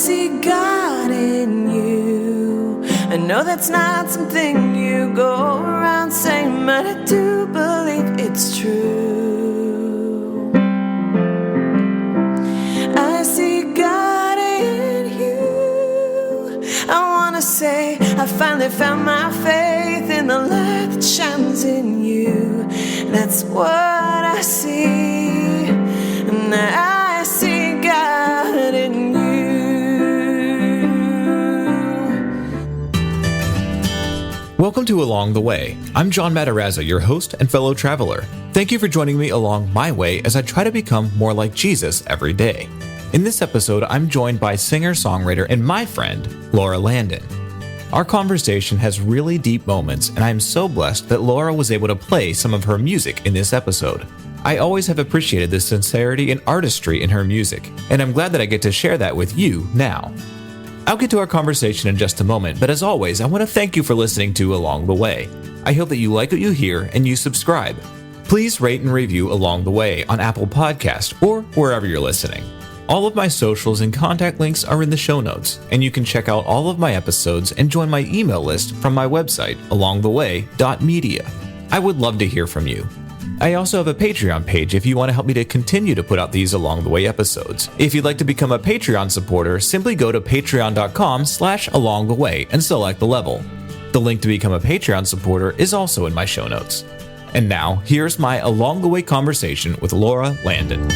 see God in you. I know that's not something you go around saying, but I do believe it's true. I see God in you. I want to say I finally found my faith in the light that shines in you. That's what I see. And I see God in you. Welcome to Along the Way. I'm John Matarazzo, your host and fellow traveler. Thank you for joining me along my way as I try to become more like Jesus every day. In this episode, I'm joined by singer-songwriter and my friend, Lara Landon. Our conversation has really deep moments, and I'm so blessed that Lara was able to play some of her music in this episode. I always have appreciated the sincerity and artistry in her music, and I'm glad that I get to share that with you now. I'll get to our conversation in just a moment, but as always, I want to thank you for listening to Along the Way. I hope that you like what you hear and you subscribe. Please rate and review Along the Way on Apple Podcasts or wherever you're listening. All of my socials and contact links are in the show notes, and you can check out all of my episodes and join my email list from my website, alongtheway.media. I would love to hear from you. I also have a Patreon page if you want to help me to continue to put out these Along the Way episodes. If you'd like to become a Patreon supporter, simply go to patreon.com/alongtheway and select the level. The link to become a Patreon supporter is also in my show notes. And now, here's my Along the Way conversation with Lara Landon.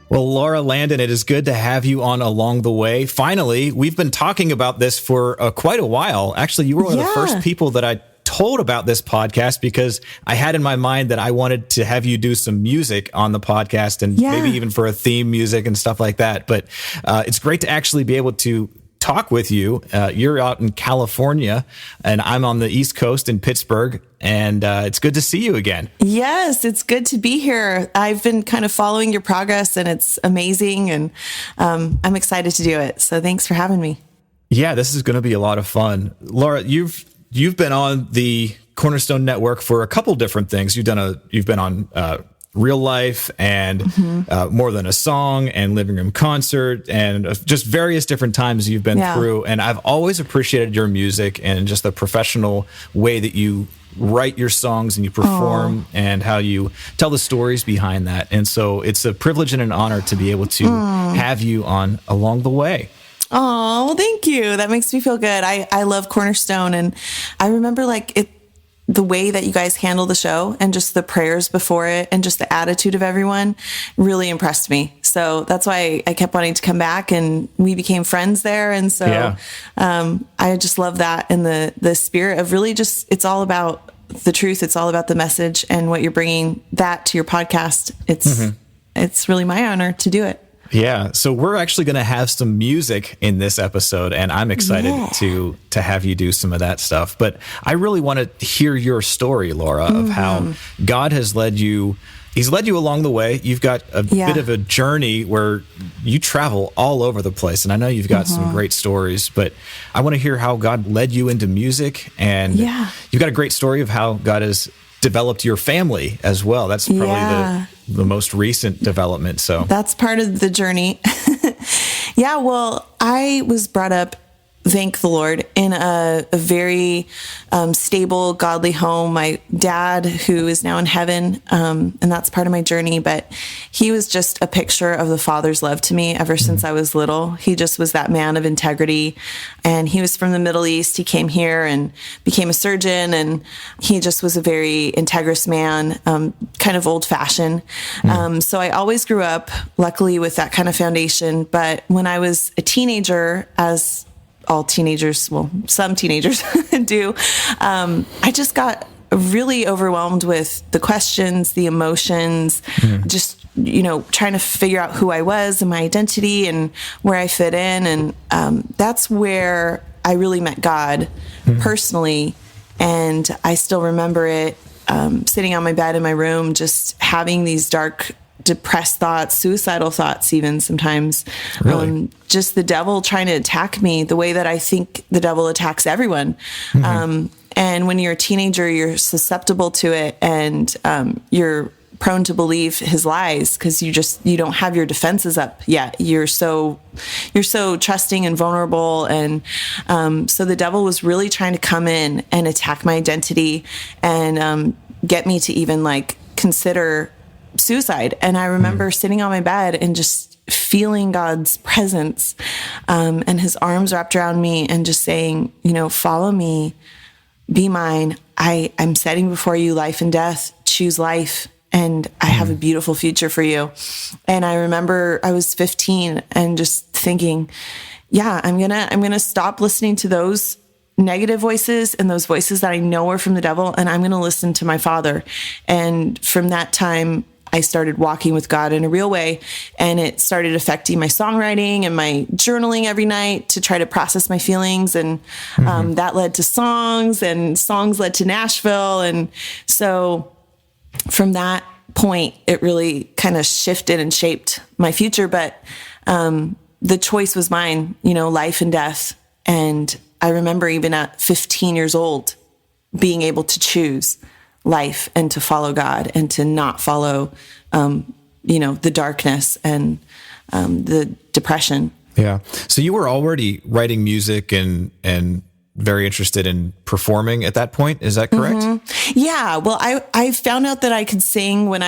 Well, Lara Landon, it is good to have you on Along the Way. Finally, we've been talking about this for quite a while. Actually, you were one of the first people that I told about this podcast because I had in my mind that I wanted to have you do some music on the podcast and maybe even for a theme music and stuff like that. But it's great to actually be able to talk with you. You're out in California and I'm on the East Coast in Pittsburgh, and it's good to see you again. Yes, it's good to be here. I've been kind of following your progress and it's amazing, and I'm excited to do it. So thanks for having me. Yeah, this is going to be a lot of fun. Lara, you've been on the Cornerstone Network for a couple different things. You've been on Real Life and More Than a Song and Living Room Concert and just various different times you've been through. And I've always appreciated your music and just the professional way that you write your songs and you perform and how you tell the stories behind that. And so it's a privilege and an honor to be able to have you on Along the Way. Oh, well, thank you. That makes me feel good. I love Cornerstone, and I remember the way that you guys handle the show and just the prayers before it and just the attitude of everyone really impressed me. So that's why I kept wanting to come back, and we became friends there. And so I just love that, and the spirit of really just, it's all about the truth. It's all about the message and what you're bringing that to your podcast. It's really my honor to do it. Yeah, so we're actually going to have some music in this episode, and I'm excited to have you do some of that stuff. But I really want to hear your story, Lara, of how God has led you. He's led you along the way. You've got a bit of a journey where you travel all over the place, and I know you've got some great stories, but I want to hear how God led you into music, and you've got a great story of how God has developed your family as well. That's probably the most recent development. So that's part of the journey. Well, I was brought up, thank the Lord, in a very stable, godly home. My dad, who is now in heaven, and that's part of my journey, but he was just a picture of the Father's love to me ever since I was little. He just was that man of integrity, and he was from the Middle East. He came here and became a surgeon, and he just was a very integrous man, kind of old-fashioned. So I always grew up, luckily, with that kind of foundation. But when I was a teenager, as all teenagers, well, some teenagers do, I just got really overwhelmed with the questions, the emotions, just, trying to figure out who I was and my identity and where I fit in. And that's where I really met God personally. And I still remember it, sitting on my bed in my room, just having these dark, depressed thoughts, suicidal thoughts, even sometimes. Really? Just the devil trying to attack me the way that I think the devil attacks everyone. And when you're a teenager, you're susceptible to it, and you're prone to believe his lies because you don't have your defenses up yet. You're so trusting and vulnerable. And so the devil was really trying to come in and attack my identity and get me to even like consider suicide. And I remember sitting on my bed and just feeling God's presence and his arms wrapped around me and just saying, follow me, be mine. I'm setting before you life and death. Choose life. And I have a beautiful future for you. And I remember I was 15 and just thinking, yeah, I'm going to stop listening to those negative voices and those voices that I know are from the devil. And I'm going to listen to my Father. And from that time, I started walking with God in a real way, and it started affecting my songwriting and my journaling every night to try to process my feelings. And that led to songs, and songs led to Nashville. And so from that point, it really kind of shifted and shaped my future. But the choice was mine, life and death. And I remember even at 15 years old, being able to choose life and to follow God and to not follow, the darkness and the depression. Yeah. So you were already writing music and very interested in performing at that point. Is that correct? Yeah. Well, I found out that I could sing when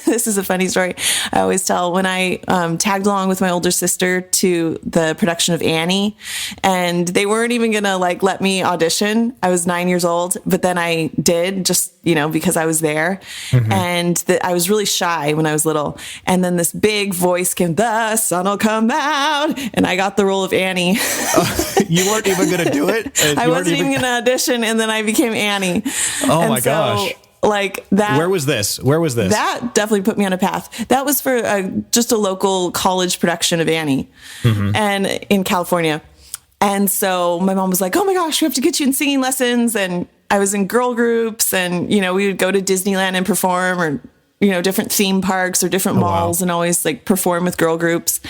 this is a funny story I always tell, when I tagged along with my older sister to the production of Annie, and they weren't even going to let me audition. I was 9 years old, but then I did just, because I was there. And I was really shy when I was little. And then this big voice came, the sun will come out. And I got the role of Annie. You weren't even going to do it? I wasn't even going to audition, and then I became Annie. Oh my gosh. That. Where was this? That definitely put me on a path. That was for just a local college production of Annie and in California. And so my mom was like, oh my gosh, we have to get you in singing lessons. And I was in girl groups, and, we would go to Disneyland and perform, or, different theme parks or different malls and always perform with girl groups.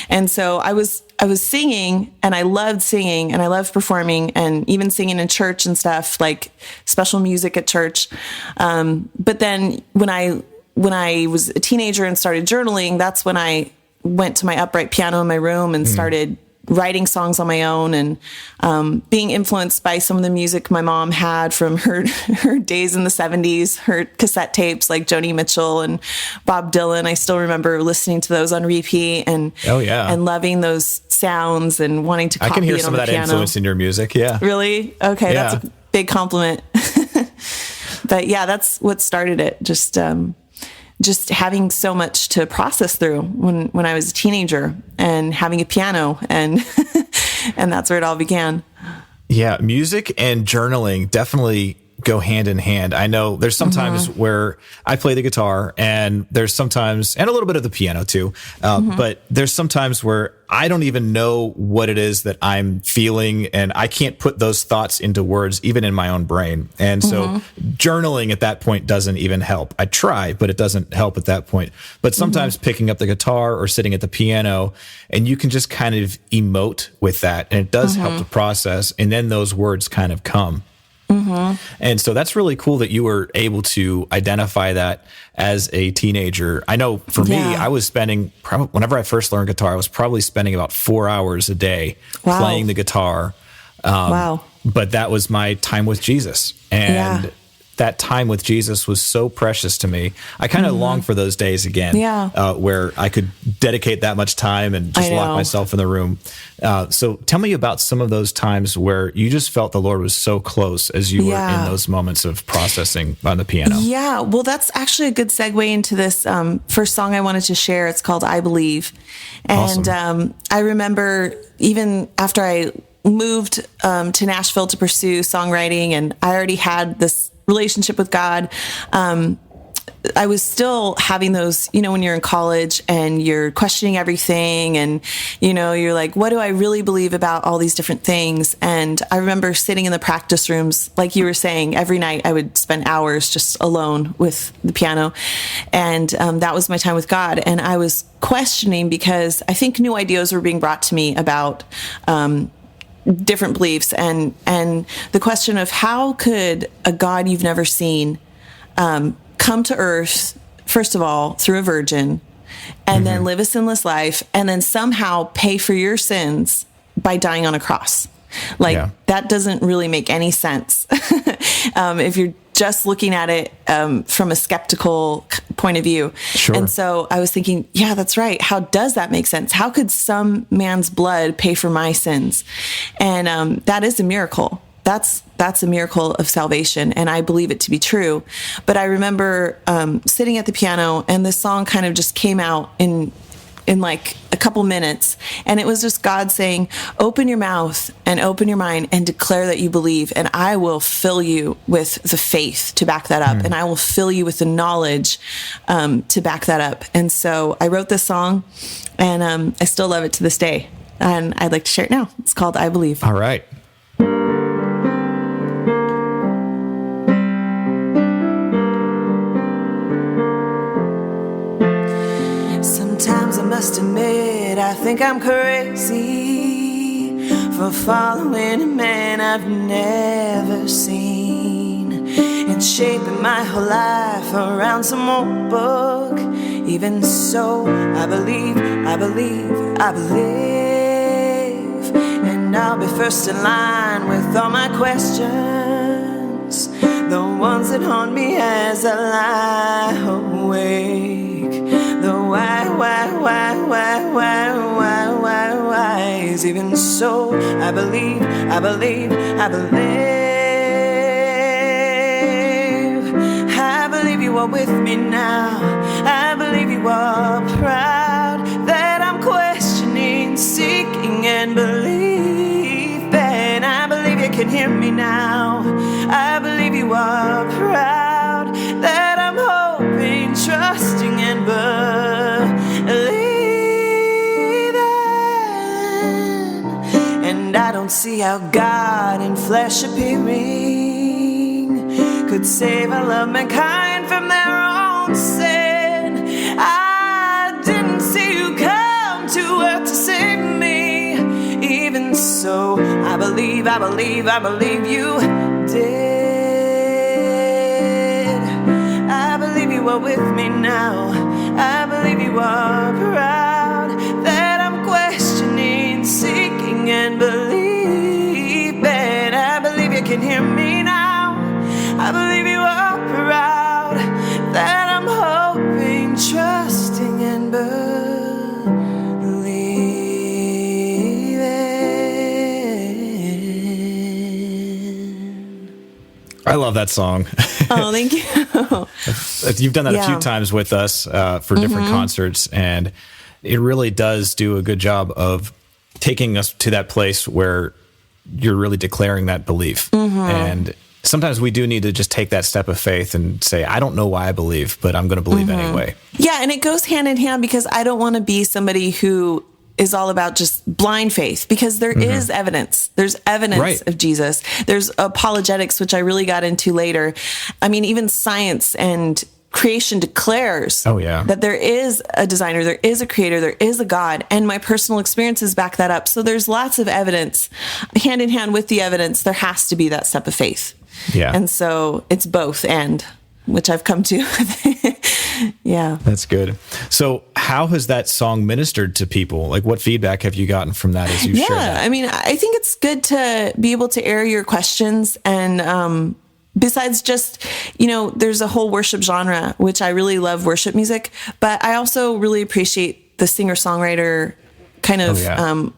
And so I was singing, and I loved singing, and I loved performing, and even singing in church and stuff, like special music at church. But then when I was a teenager and started journaling, that's when I went to my upright piano in my room and started writing songs on my own, and being influenced by some of the music my mom had from her days in the 70s, her cassette tapes like Joni Mitchell and Bob Dylan. I still remember listening to those on repeat and and loving those sounds and wanting to copy it on the piano. I can hear some of that influence in your music. Yeah. Really? Okay. Yeah. That's a big compliment. But yeah, that's what started it. Just having so much to process through when I was a teenager, and having a piano, and and that's where it all began. Yeah, music and journaling definitely go hand in hand. I know there's sometimes where I play the guitar, and there's sometimes, and a little bit of the piano too, but there's sometimes where I don't even know what it is that I'm feeling, and I can't put those thoughts into words, even in my own brain. And so journaling at that point doesn't even help. I try, but it doesn't help at that point. But sometimes picking up the guitar or sitting at the piano, and you can just kind of emote with that, and it does help to process, and then those words kind of come. And so that's really cool that you were able to identify that as a teenager. I know for me, I was spending, whenever I first learned guitar, I was probably spending about 4 hours a day playing the guitar. But that was my time with Jesus. And that time with Jesus was so precious to me. I kind of long for those days again, where I could dedicate that much time and just lock myself in the room. So tell me about some of those times where you just felt the Lord was so close as you were in those moments of processing on the piano. Yeah, well, that's actually a good segue into this first song I wanted to share. It's called I Believe. And I remember even after I moved to Nashville to pursue songwriting, and I already had this relationship with God, I was still having those, when you're in college and you're questioning everything, and, you're like, what do I really believe about all these different things? And I remember sitting in the practice rooms, like you were saying, every night I would spend hours just alone with the piano. And that was my time with God. And I was questioning because I think new ideas were being brought to me about different beliefs, and the question of how could a God you've never seen come to earth, first of all, through a virgin, and then live a sinless life, and then somehow pay for your sins by dying on a cross. Like, that doesn't really make any sense. If you're just looking at it from a skeptical point of view. Sure. And so I was thinking, yeah, that's right. How does that make sense? How could some man's blood pay for my sins? And that is a miracle. That's a miracle of salvation, and I believe it to be true. But I remember sitting at the piano, and this song kind of just came out in like a couple minutes, and it was just God saying, open your mouth and open your mind and declare that you believe, and I will fill you with the faith to back that up, and I will fill you with the knowledge to back that up. And so I wrote this song, and I still love it to this day, and I'd like to share it now. It's called I Believe. All right. Sometimes I must admit I think I'm crazy for following a man I've never seen and shaping my whole life around some old book. Even so, I believe, and I'll be first in line with all my questions, the ones that haunt me as I lie awake. The why's. Even so, I believe. I believe you are with me now. I believe you are proud that I'm questioning, seeking, and believing. I believe you can hear me now. I believe you are proud that I'm hoping, trusting, and believing. And I don't see how God in flesh appearing could save all of mankind from their own sin. I didn't see you come to earth to save me. Even so, I believe you did. I believe you are with me now. I believe you are proud that I'm questioning, seeking, and believing. I believe you can hear me now. I believe you are proud that I'm hoping, trusting, and believing. I love that song. Oh, thank you. You've done that a few times with us for different concerts, and it really does do a good job of taking us to that place where you're really declaring that belief. And sometimes we do need to just take that step of faith and say, I don't know why I believe, but I'm going to believe anyway. Yeah, and it goes hand in hand, because I don't want to be somebody who is all about just blind faith, because there is evidence. There's evidence of Jesus. There's apologetics, which I really got into later. I mean, even science and creation declares that there is a designer, there is a creator, there is a God, and my personal experiences back that up. So there's lots of evidence. Hand in hand with the evidence, there has to be that step of faith. Yeah. And so it's both and, which I've come to. Yeah. That's good. So how has that song ministered to people? Like, what feedback have you gotten from that as you shared that? I mean, I think it's good to be able to air your questions. And besides just, there's a whole worship genre, which I really love worship music, but I also really appreciate the singer-songwriter kind of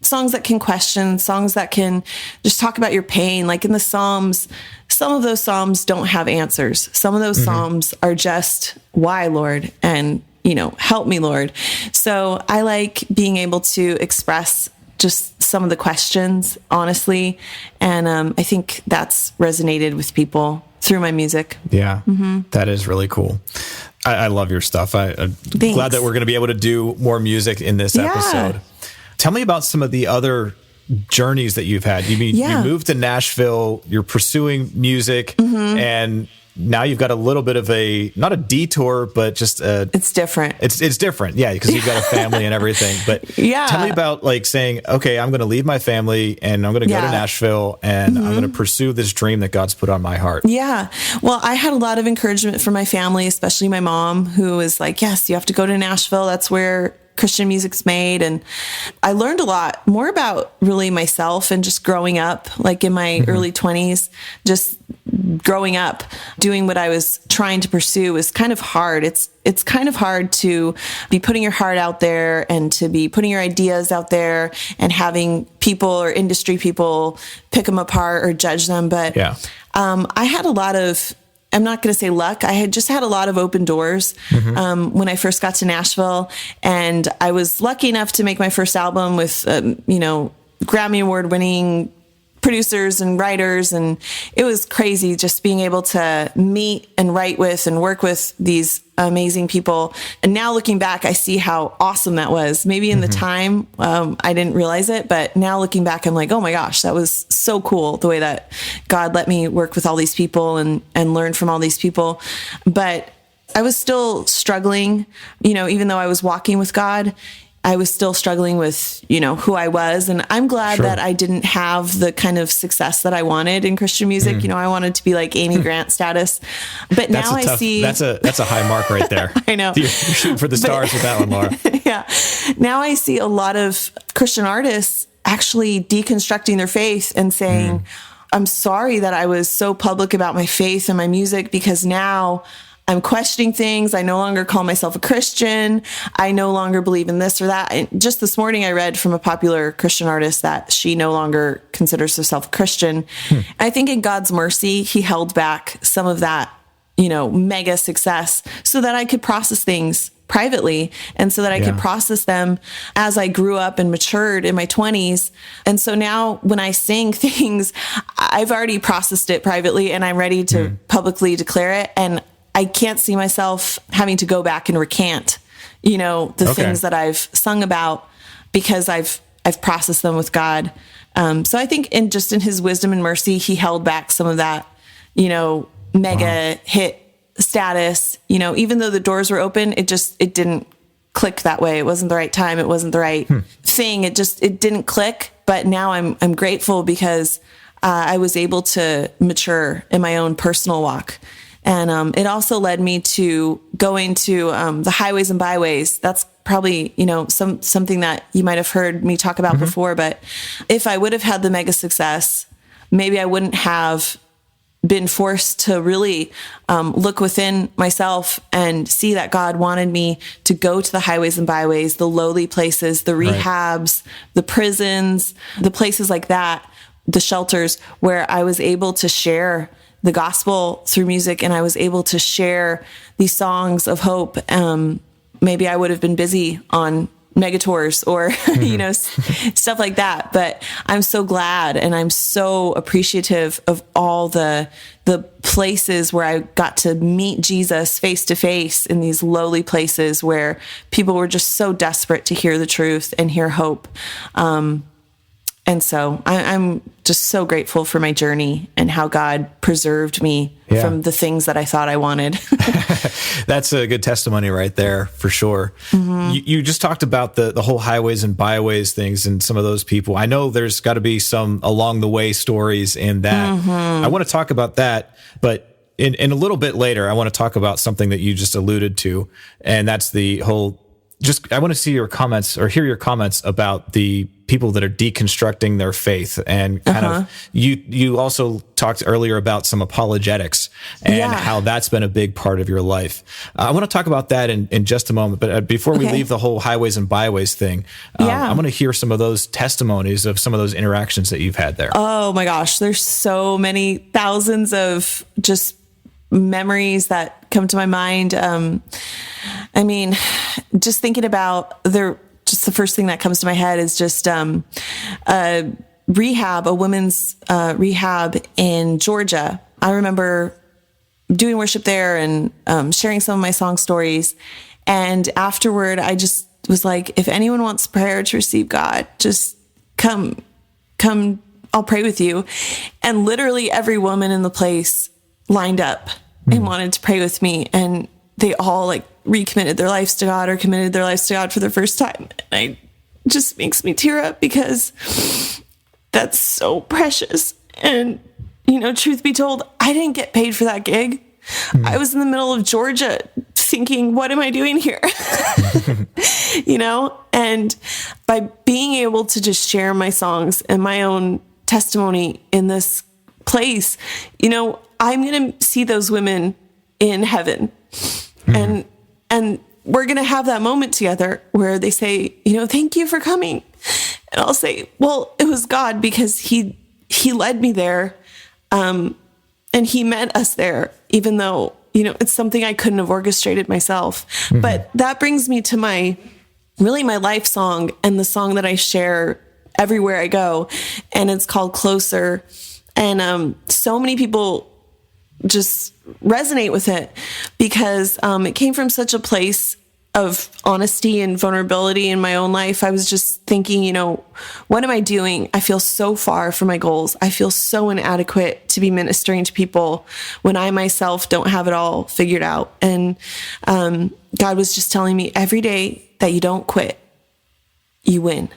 songs that can question, songs that can just talk about your pain. Like in the Psalms, some of those Psalms don't have answers. Some of those Psalms are just, why, Lord? And, help me, Lord. So I like being able to express just some of the questions, honestly. And I think that's resonated with people through my music. Yeah, that is really cool. I love your stuff. I'm glad that we're going to be able to do more music in this episode. Tell me about some of the other journeys that you've had. You moved to Nashville, you're pursuing music, and now you've got a little bit of not a detour, but just it's different. It's different. Yeah. Because you've got a family and everything, but tell me about like saying, okay, I'm going to leave my family and I'm going to go to Nashville and I'm going to pursue this dream that God's put on my heart. Yeah. Well, I had a lot of encouragement from my family, especially my mom, who was like, yes, you have to go to Nashville. That's where Christian music's made. And I learned a lot more about really myself and just growing up, like in my early 20s, just growing up, doing what I was trying to pursue was kind of hard. It's kind of hard to be putting your heart out there and to be putting your ideas out there and having people or industry people pick them apart or judge them. But I had a lot of, I'm not going to say luck. I had just had a lot of open doors when I first got to Nashville, and I was lucky enough to make my first album with, Grammy Award winning producers and writers. And it was crazy just being able to meet and write with and work with these amazing people. And now looking back, I see how awesome that was. Maybe in the time, I didn't realize it, but now looking back, I'm like, oh my gosh, that was so cool. The way that God let me work with all these people and learn from all these people. But I was still struggling, even though I was walking with God, I was still struggling with, who I was. And I'm glad that I didn't have the kind of success that I wanted in Christian music. I wanted to be like Amy Grant status. But now I see... That's a high mark right there. I know. You're shooting for the stars with that one, Laura. Yeah. Now I see a lot of Christian artists actually deconstructing their faith and saying, I'm sorry that I was so public about my faith and my music, because now I'm questioning things. I no longer call myself a Christian. I no longer believe in this or that. And just this morning, I read from a popular Christian artist that she no longer considers herself a Christian. I think in God's mercy, he held back some of that, mega success so that I could process things privately and so that I could process them as I grew up and matured in my 20s. And so now when I sing things, I've already processed it privately and I'm ready to publicly declare it. And I can't see myself having to go back and recant, the things that I've sung about, because I've processed them with God. So I think in his wisdom and mercy, he held back some of that, mega hit status, even though the doors were open, it didn't click that way. It wasn't the right time. It wasn't the right thing. It didn't click. But now I'm grateful because I was able to mature in my own personal walk. And it also led me to going to the highways and byways. That's probably, something that you might have heard me talk about before. But if I would have had the mega success, maybe I wouldn't have been forced to really look within myself and see that God wanted me to go to the highways and byways, the lowly places, the rehabs, the prisons, the places like that, the shelters, where I was able to share the gospel through music, and I was able to share these songs of hope. Maybe I would have been busy on mega tours or, stuff like that. But I'm so glad and I'm so appreciative of all the places where I got to meet Jesus face to face, in these lowly places where people were just so desperate to hear the truth and hear hope. And so I'm just so grateful for my journey and how God preserved me from the things that I thought I wanted. That's a good testimony right there, for sure. You just talked about the whole highways and byways things and some of those people. I know there's got to be some along the way stories in that. I want to talk about that, but in a little bit later, I want to talk about something that you just alluded to, and that's the whole... I want to see your comments or hear your comments about the people that are deconstructing their faith, and kind of, you also talked earlier about some apologetics and how that's been a big part of your life. I want to talk about that in just a moment, but before we leave the whole highways and byways thing, I want to hear some of those testimonies of some of those interactions that you've had there. Oh my gosh, there's so many thousands of just memories that come to my mind. I mean, just thinking about just the first thing that comes to my head is just a women's rehab in Georgia. I remember doing worship there and sharing some of my song stories. And afterward, I just was like, if anyone wants prayer to receive God, just come, I'll pray with you. And literally every woman in the place lined up and wanted to pray with me. And they all like recommitted their lives to God or committed their lives to God for the first time. And it just makes me tear up because that's so precious. And, you know, truth be told, I didn't get paid for that gig. I was in the middle of Georgia thinking, what am I doing here? You know, and by being able to just share my songs and my own testimony in this place, you know, I'm going to see those women in heaven. And we're going to have that moment together where they say, you know, thank you for coming. And I'll say, well, it was God because he led me there. And he met us there, even though, you know, it's something I couldn't have orchestrated myself. But that brings me to my life song and the song that I share everywhere I go. And it's called Closer. And so many people just resonate with it because it came from such a place of honesty and vulnerability in my own life. I was just thinking, you know, what am I doing? I feel so far from my goals. I feel so inadequate to be ministering to people when I myself don't have it all figured out. And God was just telling me every day that you don't quit, you win.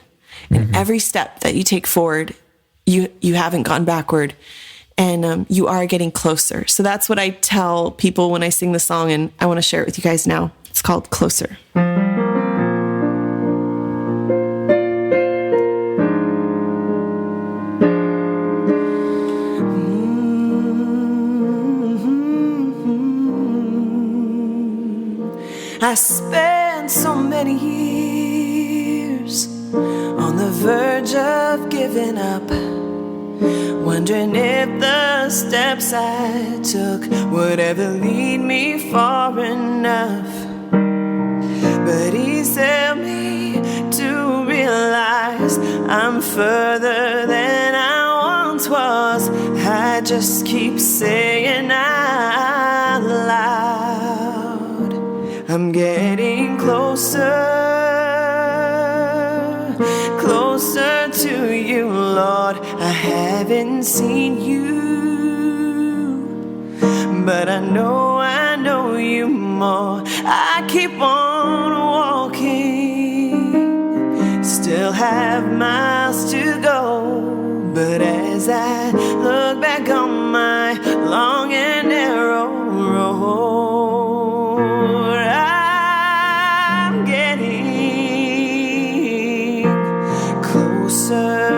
And every step that you take forward, you haven't gone backward. And you are getting closer. So that's what I tell people when I sing the song, and I want to share it with you guys now. It's called Closer. I spent so many years on the verge of giving up, wondering if the steps I took would ever lead me far enough. But he's helped me to realize I'm further than I once was. I just keep saying out loud, I'm getting closer, closer to you, Lord. I haven't seen you, but I know you more. I keep on walking, still have miles to go. But as I look back on my long and narrow road, I'm getting closer.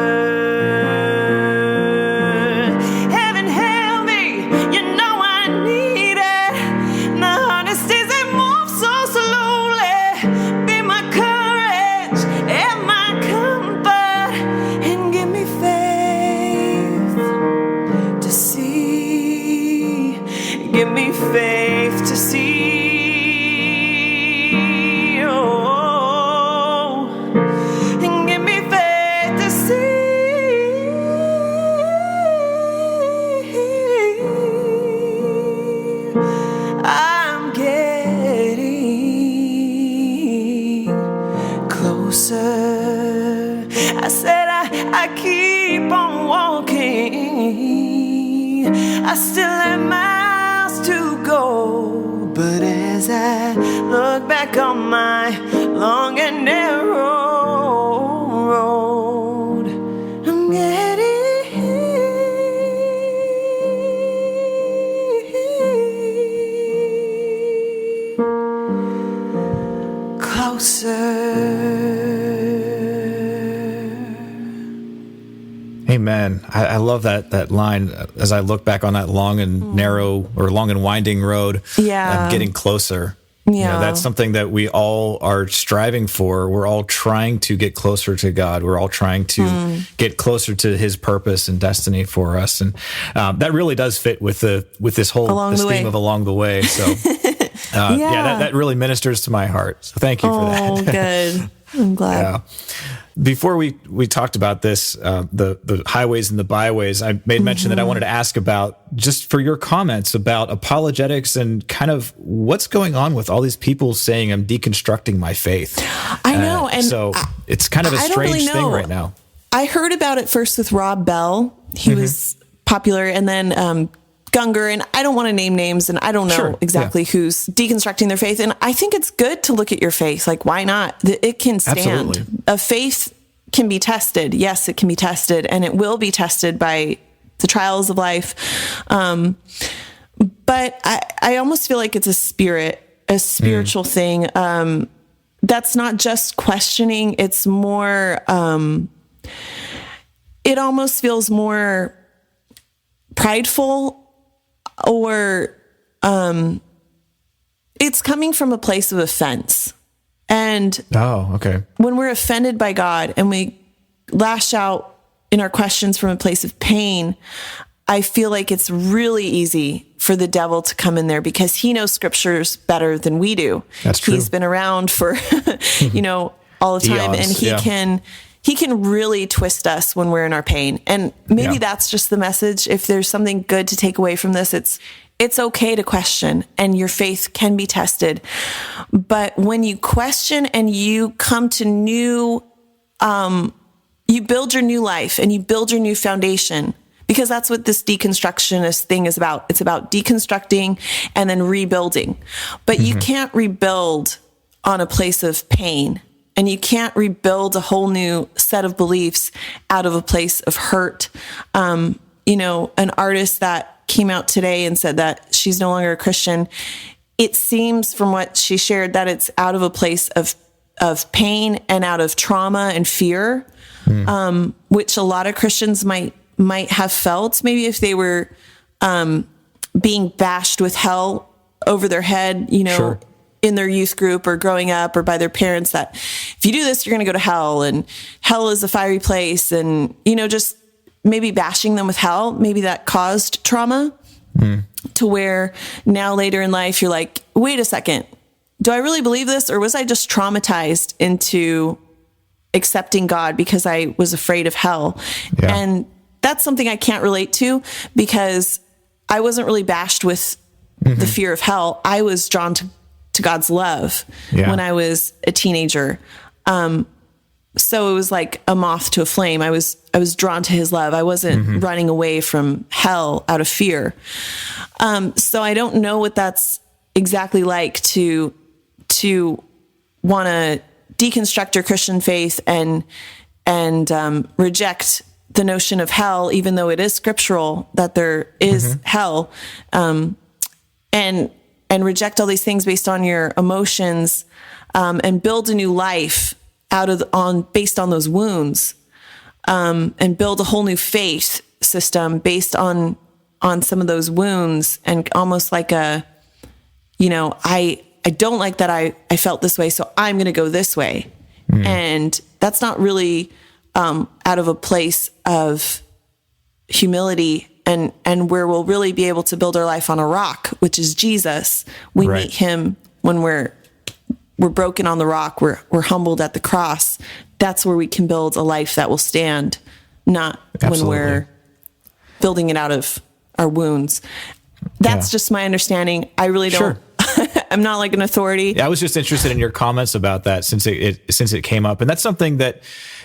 Faith to see, oh, and give me faith to see. I'm getting closer. I said I keep on walking. I still have miles to go, but as I look back on my long and narrow road, I'm getting closer. Amen. I love that line as I look back on that long and narrow or long and winding road. Yeah. Getting closer. Yeah. You know, that's something that we all are striving for. We're all trying to get closer to God. We're all trying to get closer to his purpose and destiny for us. And that really does fit with this whole theme of Along the Way. So that really ministers to my heart. So thank you for that. Oh, good. I'm glad. Yeah. Before we talked about this, the highways and the byways, I made mention that I wanted to ask about, just for your comments about apologetics and kind of what's going on with all these people saying I'm deconstructing my faith. I know. And so it's kind of a strange thing right now. I heard about it first with Rob Bell. He was popular. And then Gungor, and I don't want to name names, and I don't know exactly who's deconstructing their faith. And I think it's good to look at your faith. Like, why not? It can stand. Absolutely. A faith can be tested. Yes, it can be tested, and it will be tested by the trials of life. But I almost feel like it's a spiritual thing. That's not just questioning. It's more, it almost feels more prideful, or it's coming from a place of offense. And when we're offended by God and we lash out in our questions from a place of pain, I feel like it's really easy for the devil to come in there because he knows scriptures better than we do. That's true. He's been around for, all the time. Eons, and he can really twist us when we're in our pain. And maybe that's just the message. If there's something good to take away from this, it's okay to question, and your faith can be tested. But when you question and you come to you build your new life and you build your new foundation, because that's what this deconstructionist thing is about. It's about deconstructing and then rebuilding. But you can't rebuild on a place of pain, and you can't rebuild a whole new set of beliefs out of a place of hurt. An artist that came out today and said that she's no longer a Christian, it seems from what she shared that it's out of a place of pain and out of trauma and fear, which a lot of Christians might have felt, maybe if they were being bashed with hell over their head, in their youth group or growing up or by their parents, that if you do this, you're going to go to hell, and hell is a fiery place, and, just maybe bashing them with hell. Maybe that caused trauma to where now later in life, you're like, wait a second, do I really believe this? Or was I just traumatized into accepting God because I was afraid of hell? Yeah. And that's something I can't relate to, because I wasn't really bashed with the fear of hell. I was drawn to God's love when I was a teenager. So it was like a moth to a flame. I was drawn to his love. I wasn't running away from hell out of fear. So I don't know what that's exactly like to want to deconstruct your Christian faith and reject the notion of hell, even though it is scriptural that there is hell, and reject all these things based on your emotions, and build a new life based on those wounds, and build a whole new faith system based on some of those wounds, and almost like I don't like that I felt this way, so I'm going to go this way. And that's not really out of a place of humility and where we'll really be able to build our life on a rock, which is Jesus. We meet him when we're broken on the rock. We're humbled at the cross. That's where we can build a life that will stand, not when we're building it out of our wounds. That's just my understanding. I really don't. I'm not like an authority. I was just interested in your comments about that since it came up, and that's something that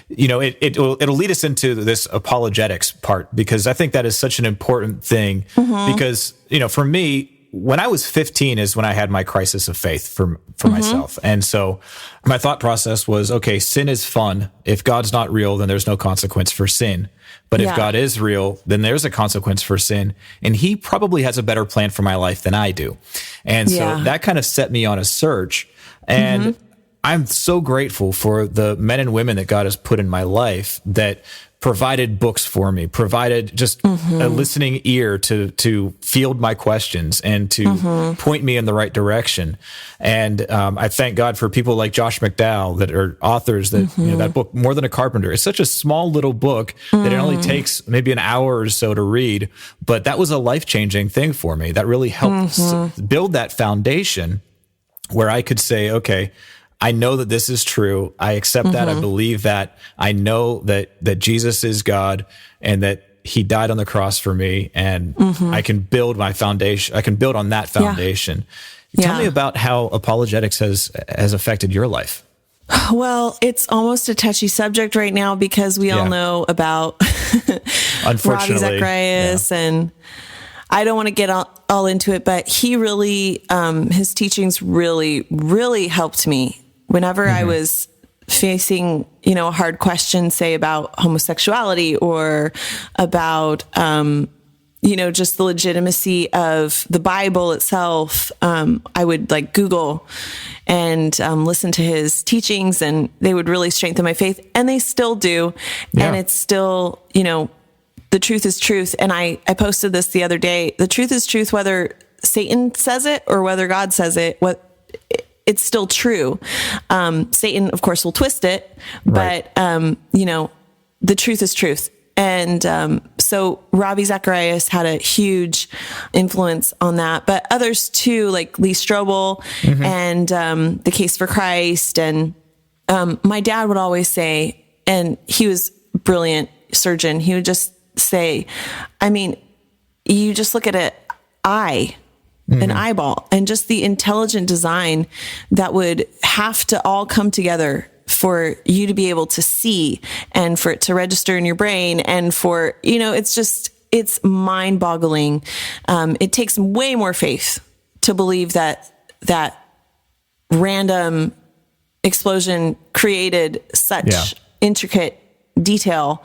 it'll lead us into this apologetics part, because I think that is such an important thing. Because for me, when I was 15 is when I had my crisis of faith for myself, and so my thought process was, okay, sin is fun. If God's not real, then there's no consequence for sin. But if God is real, then there's a consequence for sin, and he probably has a better plan for my life than I do. And so that kind of set me on a search. And I'm so grateful for the men and women that God has put in my life that provided books for me, provided just a listening ear to field my questions and to point me in the right direction. And I thank God for people like Josh McDowell that are authors that, that book, More Than a Carpenter, is such a small little book that it only takes maybe an hour or so to read. But that was a life-changing thing for me. That really helped build that foundation where I could say, okay, I know that this is true. I accept that. I believe that. I know that Jesus is God and that he died on the cross for me, and I can build my foundation. I can build on that foundation. Tell me about how apologetics has affected your life. Well, it's almost a touchy subject right now because we all know about Ravi Zacharias, and I don't want to get all into it, but he really, his teachings really, really helped me whenever I was facing, a hard question, say about homosexuality or about, just the legitimacy of the Bible itself. I would Google and listen to his teachings, and they would really strengthen my faith, and they still do. Yeah. And it's still, the truth is truth. And I posted this the other day. The truth is truth, whether Satan says it or whether God says it. It's still true. Satan, of course, will twist it, but, the truth is truth. And so Ravi Zacharias had a huge influence on that, but others too, like Lee Strobel and The Case for Christ. And my dad would always say, and he was a brilliant surgeon, he would just say, you just look at an eyeball, and just the intelligent design that would have to all come together for you to be able to see and for it to register in your brain. And for, it's mind boggling. It takes way more faith to believe that random explosion created such intricate detail.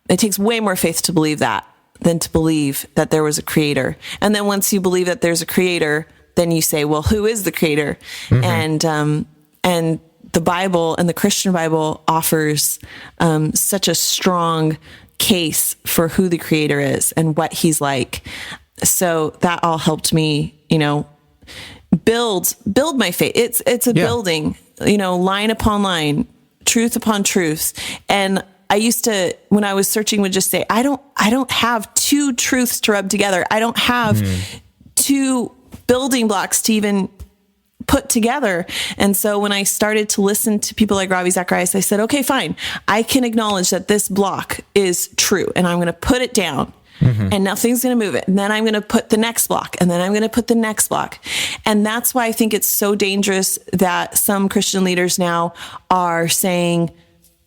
It takes way more faith to believe that than to believe that there was a creator. And then once you believe that there's a creator, then you say, well, who is the creator? And the Bible and the Christian Bible offers such a strong case for who the creator is and what he's like. So that all helped me, build my faith. It's a building, line upon line, truth upon truth. And I used to, when I was searching, would just say, I don't have two truths to rub together. I don't have two building blocks to even put together. And so when I started to listen to people like Ravi Zacharias, I said, okay, fine. I can acknowledge that this block is true, and I'm going to put it down. And nothing's going to move it. And then I'm going to put the next block, and then I'm going to put the next block. And that's why I think it's so dangerous that some Christian leaders now are saying,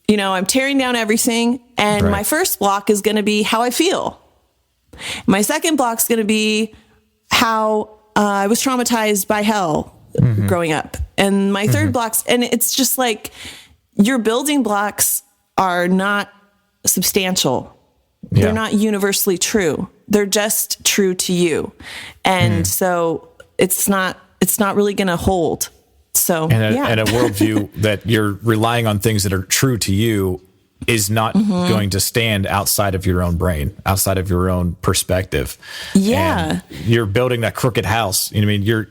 I'm tearing down everything, and my first block is going to be how I feel. My second block is going to be how I was traumatized by hell growing up. And my third blocks, and it's just like your building blocks are not substantial. Yeah. They're not universally true. They're just true to you. And so it's not really going to hold. So, and a worldview that you're relying on things that are true to you is not going to stand outside of your own brain, outside of your own perspective. Yeah. And you're building that crooked house. You're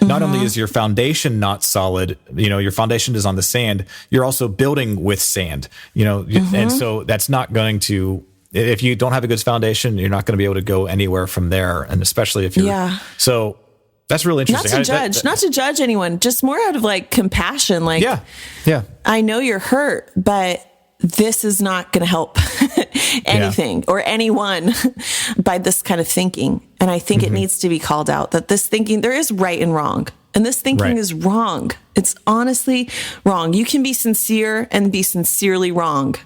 not only is your foundation not solid, your foundation is on the sand, you're also building with sand, and so that's not going to, if you don't have a good foundation, you're not going to be able to go anywhere from there. And especially if you're, so that's really interesting. Not to judge anyone, just more out of compassion. I know you're hurt, but this is not going to help anything or anyone by this kind of thinking. And I think it needs to be called out that this thinking, there is right and wrong. And this thinking is wrong. It's honestly wrong. You can be sincere and be sincerely wrong.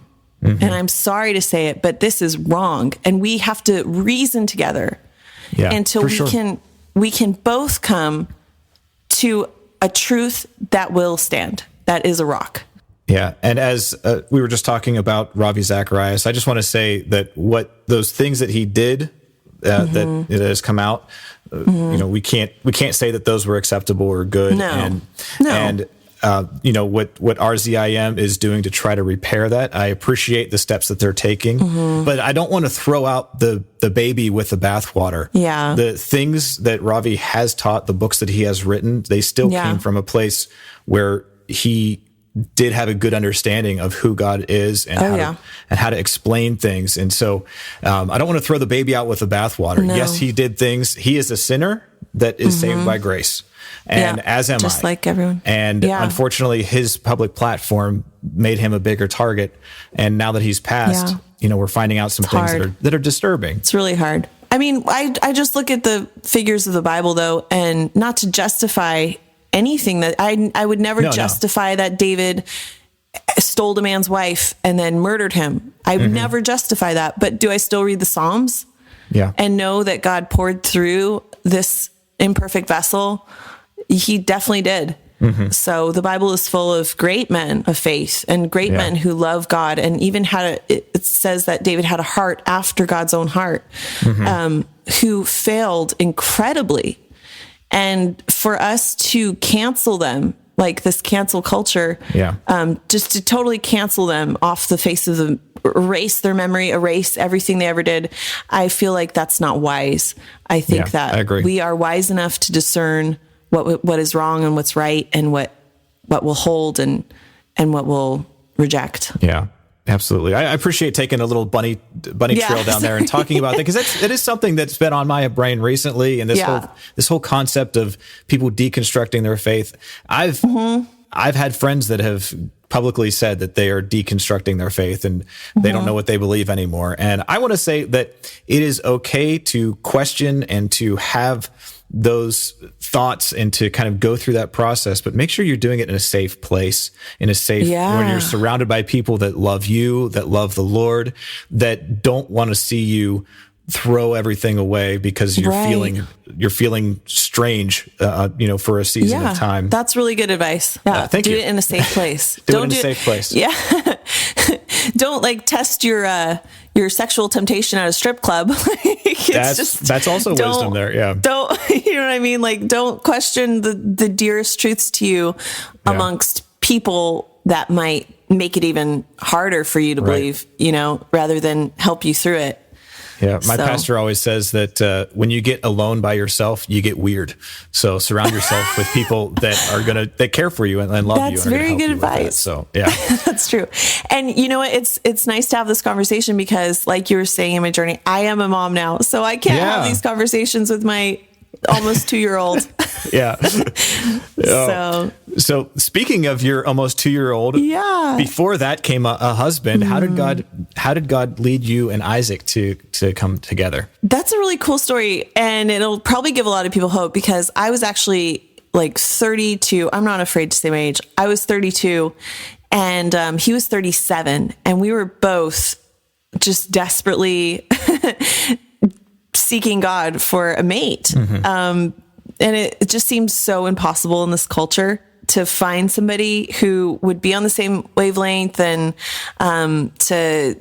And I'm sorry to say it, but this is wrong. And we have to reason together until we can both come to a truth that will stand. That is a rock. Yeah. And as we were just talking about Ravi Zacharias, I just want to say that those things that he did that it has come out, we can't say that those were acceptable or good. No. And what RZIM is doing to try to repair that, I appreciate the steps that they're taking, but I don't want to throw out the baby with the bathwater. Yeah. The things that Ravi has taught, the books that he has written, they still came from a place where he did have a good understanding of who God is and how to explain things. And so I don't want to throw the baby out with the bathwater. No. Yes, he did things. He is a sinner that is saved by grace. And as am just I. Like everyone. And unfortunately, his public platform made him a bigger target. And now that he's passed, we're finding out some things that are disturbing. It's really hard. I just look at the figures of the Bible, though, and not to justify anything that I would never justify that David stole a man's wife and then murdered him. I would never justify that. But do I still read the Psalms? Yeah. and know that God poured through this imperfect vessel, he definitely did. So the Bible is full of great men of faith and great men who love God, and even it says that David had a heart after God's own heart, who failed incredibly. And for us to cancel them, like this cancel culture, just to totally cancel them off the face of the, erase their memory, erase everything they ever did, I feel like that's not wise. I think that we are wise enough to discern what is wrong and what's right, and what will hold and what will reject. Yeah, absolutely. I appreciate taking a little bunny trail down there and talking about that, because it is something that's been on my brain recently. And this whole concept of people deconstructing their faith. I've had friends that have publicly said that they are deconstructing their faith and they don't know what they believe anymore. And I want to say that it is okay to question and to have those thoughts and to kind of go through that process, but make sure you're doing it in a safe place, when you're surrounded by people that love you, that love the Lord, that don't want to see you throw everything away because you're feeling strange, for a season of time. That's really good advice. Yeah. Thank you. Do it in a safe place. do it in a safe place. Yeah. Don't test your sexual temptation at a strip club. That's also wisdom there. Yeah. Don't, you know what I mean? Don't question the dearest truths to you amongst people that might make it even harder for you to believe, rather than help you through it. Yeah, my pastor always says that when you get alone by yourself, you get weird. So surround yourself with people that care for you and love you. That's very good advice. So yeah, that's true. And you know what? It's nice to have this conversation because, like you were saying in my journey, I am a mom now, so I can't have these conversations with my almost 2-year-old. Yeah. So speaking of your almost 2-year-old, before that came a husband. How did God lead you and Isaac to come together? That's a really cool story, and it'll probably give a lot of people hope, because I was actually 32. I'm not afraid to say my age. I was 32 and he was 37, and we were both just desperately seeking God for a mate. And it just seems so impossible in this culture to find somebody who would be on the same wavelength and to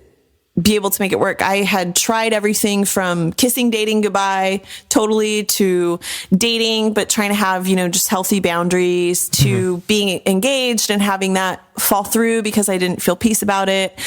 be able to make it work. I had tried everything from kissing, dating goodbye totally, to dating, but trying to have, just healthy boundaries, to being engaged and having that fall through because I didn't feel peace about it.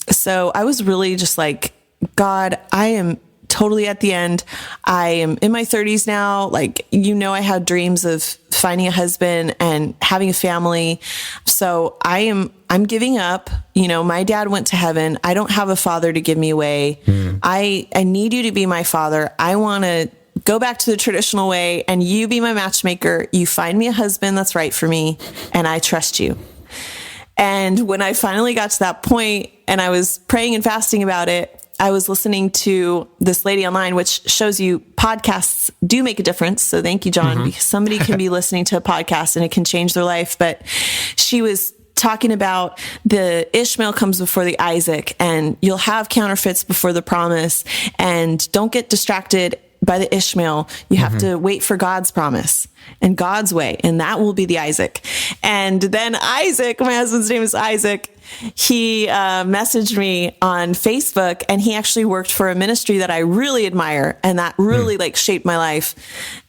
So I was really just like, God, I am totally at the end. I am in my 30s now. I had dreams of finding a husband and having a family. So I'm giving up. My dad went to heaven. I don't have a father to give me away. I need you to be my father. I want to go back to the traditional way, and you be my matchmaker. You find me a husband that's right for me, and I trust you. And when I finally got to that point and I was praying and fasting about it, I was listening to this lady online, which shows you podcasts do make a difference. So thank you, John, because somebody can be listening to a podcast and it can change their life. But she was talking about the Ishmael comes before the Isaac, and you'll have counterfeits before the promise, and don't get distracted by the Ishmael. You have to wait for God's promise and God's way, and that will be the Isaac. And then Isaac, my husband's name is Isaac, he messaged me on Facebook, and he actually worked for a ministry that I really admire and that really shaped my life.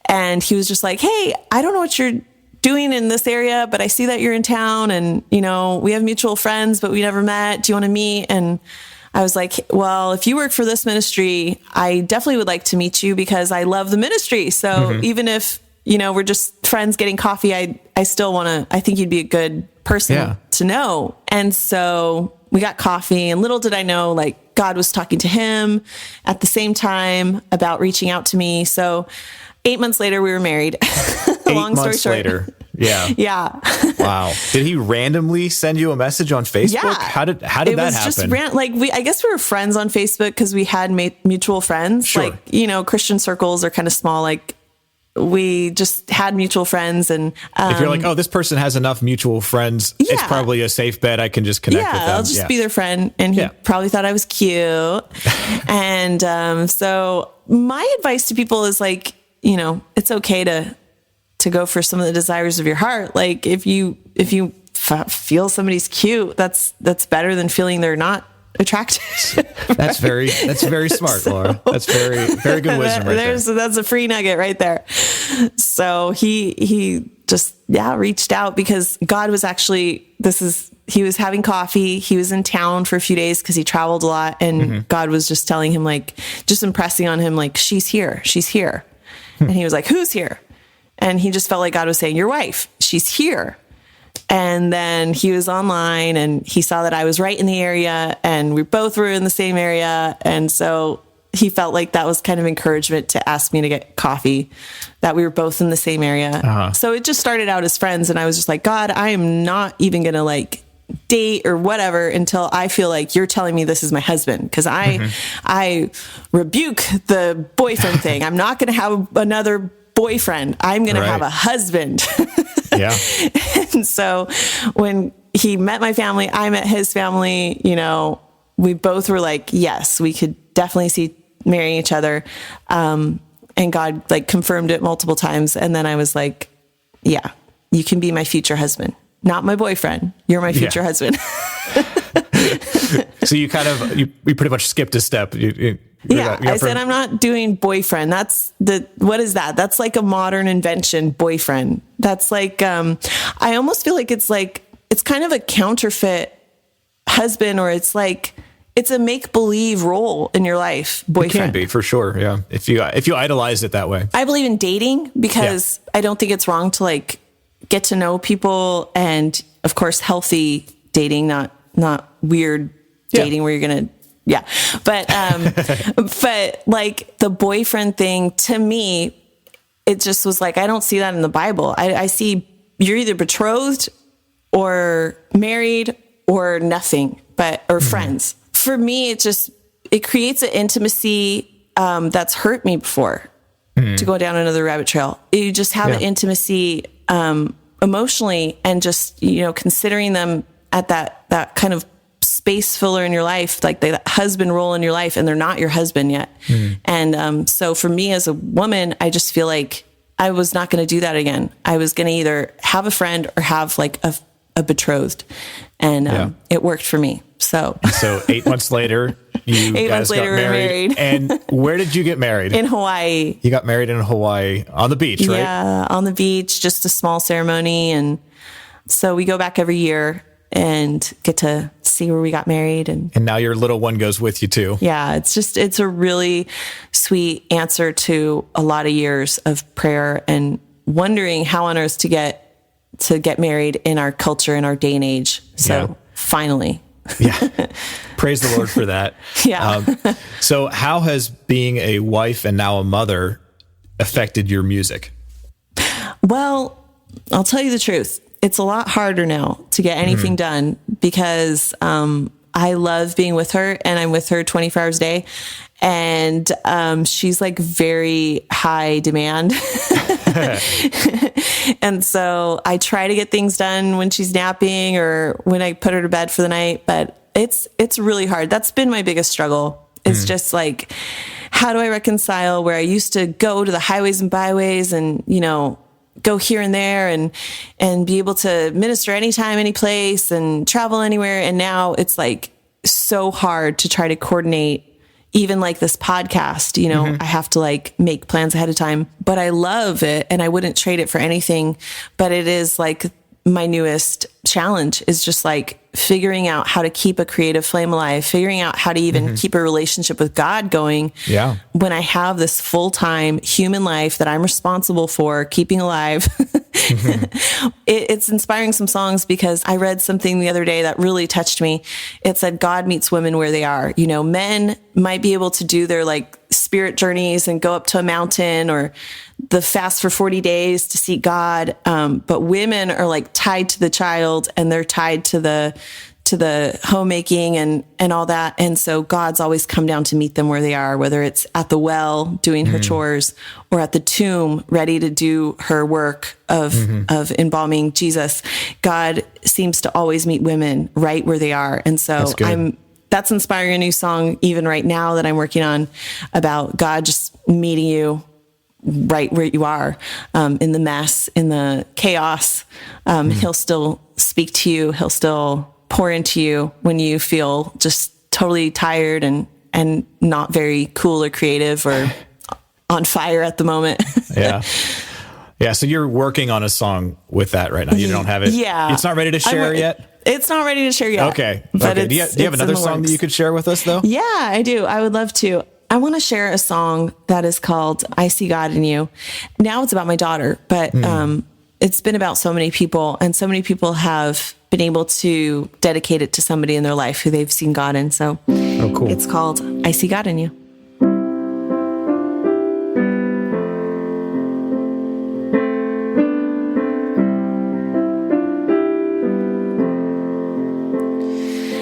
And he was just like, hey, I don't know what you're doing in this area, but I see that you're in town, and we have mutual friends, but we never met. Do you want to meet? And I was like, well, if you work for this ministry, I definitely would like to meet you because I love the ministry. So even if, we're just friends getting coffee, I still I think you'd be a good person to know. And so we got coffee, and little did I know, God was talking to him at the same time about reaching out to me. So 8 months later, we were married. Long story short. Later. Yeah. Yeah. Wow. Did he randomly send you a message on Facebook? Yeah. How did that happen? It was just I guess we were friends on Facebook because we had mutual friends. Sure. Christian circles are kind of small, we just had mutual friends. And if you're like, oh, this person has enough mutual friends, it's probably a safe bet. I can just connect with them. I'll just be their friend. And he probably thought I was cute. And so my advice to people is like, it's okay to go for some of the desires of your heart. Like if you feel somebody's cute, that's better than feeling they're not attractive. That's very smart, Laura. That's very good wisdom right there. That's a free nugget right there. So he just reached out because God was actually, he was having coffee. He was in town for a few days because he traveled a lot, and God was just telling him, like, just impressing on him, like, she's here. And he was like, who's here? And he just felt like God was saying, your wife, she's here. And then he was online and he saw that I was right in the area and we both were in the same area. And so he felt like that was kind of encouragement to ask me to get coffee, that we were both in the same area. So it just started out as friends. And I was just like, God, I am not even going to like date or whatever until I feel like you're telling me this is my husband. Cause I rebuke the boyfriend thing. I'm not going to have another boyfriend. I'm going to have a husband. Yeah. And so when he met my family, I met his family, we both were like, yes, we could definitely see marrying each other. And God like confirmed it multiple times. And then I was like, yeah, you can be my future husband, not my boyfriend. You're my future husband. So you you pretty much skipped a step. I said, I'm not doing boyfriend. What is that? That's like a modern invention, boyfriend. That's like, I almost feel like it's kind of a counterfeit husband, or it's a make-believe role in your life, boyfriend. It can be, for sure, yeah. If you idolize it that way. I believe in dating because I don't think it's wrong to like get to know people, and of course, healthy dating, not weird dating where you're going to, but like the boyfriend thing, to me, it just was like, I don't see that in the Bible. I see you're either betrothed or married or nothing, or friends. For me, it creates an intimacy that's hurt me before. To go down another rabbit trail. You just have an intimacy emotionally, and just, considering them at that kind of space filler in your life, like the husband role in your life, and they're not your husband yet. And so for me as a woman, I just feel like I was not going to do that again. I was going to either have a friend or have like a betrothed, and it worked for me. So 8 months later, you guys got married. And where did you get married? In Hawaii. You got married in Hawaii on the beach, right? Yeah, on the beach, just a small ceremony. And so we go back every year and get to see where we got married. And now your little one goes with you too. Yeah, it's a really sweet answer to a lot of years of prayer and wondering how on earth to get married in our culture, in our day and age. So finally. Yeah. Praise the Lord for that. So how has being a wife and now a mother affected your music? Well, I'll tell you the truth. It's a lot harder now to get anything done because I love being with her, and I'm with her 24 hours a day. And she's like very high demand. And so I try to get things done when she's napping or when I put her to bed for the night. But it's really hard. That's been my biggest struggle. It's just like, how do I reconcile where I used to go to the highways and byways and, go here and there and be able to minister anytime, any place, and travel anywhere. And now it's like so hard to try to coordinate even like this podcast, I have to like make plans ahead of time, but I love it and I wouldn't trade it for anything. But it is like my newest challenge is just like figuring out how to keep a creative flame alive, figuring out how to even keep a relationship with God going. Yeah. When I have this full-time human life that I'm responsible for keeping alive. It's inspiring some songs because I read something the other day that really touched me. It said, God meets women where they are. Men might be able to do their like spirit journeys and go up to a mountain or the fast for 40 days to seek God. But women are like tied to the child, and they're tied to the to the homemaking and all that. And so God's always come down to meet them where they are, whether it's at the well doing her chores or at the tomb ready to do her work of embalming Jesus. God seems to always meet women right where they are. And so that's inspiring a new song even right now that I'm working on about God just meeting you right where you are, in the mess, in the chaos. He'll still speak to you. He'll still pour into you when you feel just totally tired and not very cool or creative or on fire at the moment. Yeah. Yeah. So you're working on a song with that right now. You don't have it. Yeah. It's not ready to share yet? It's not ready to share yet. Okay. But Do you have another song that you could share with us though? Yeah, I do. I would love to. I want to share a song that is called I See God in You. Now it's about my daughter, but it's been about so many people, and so many people have been able to dedicate it to somebody in their life who they've seen God in. So cool. It's called I See God in You.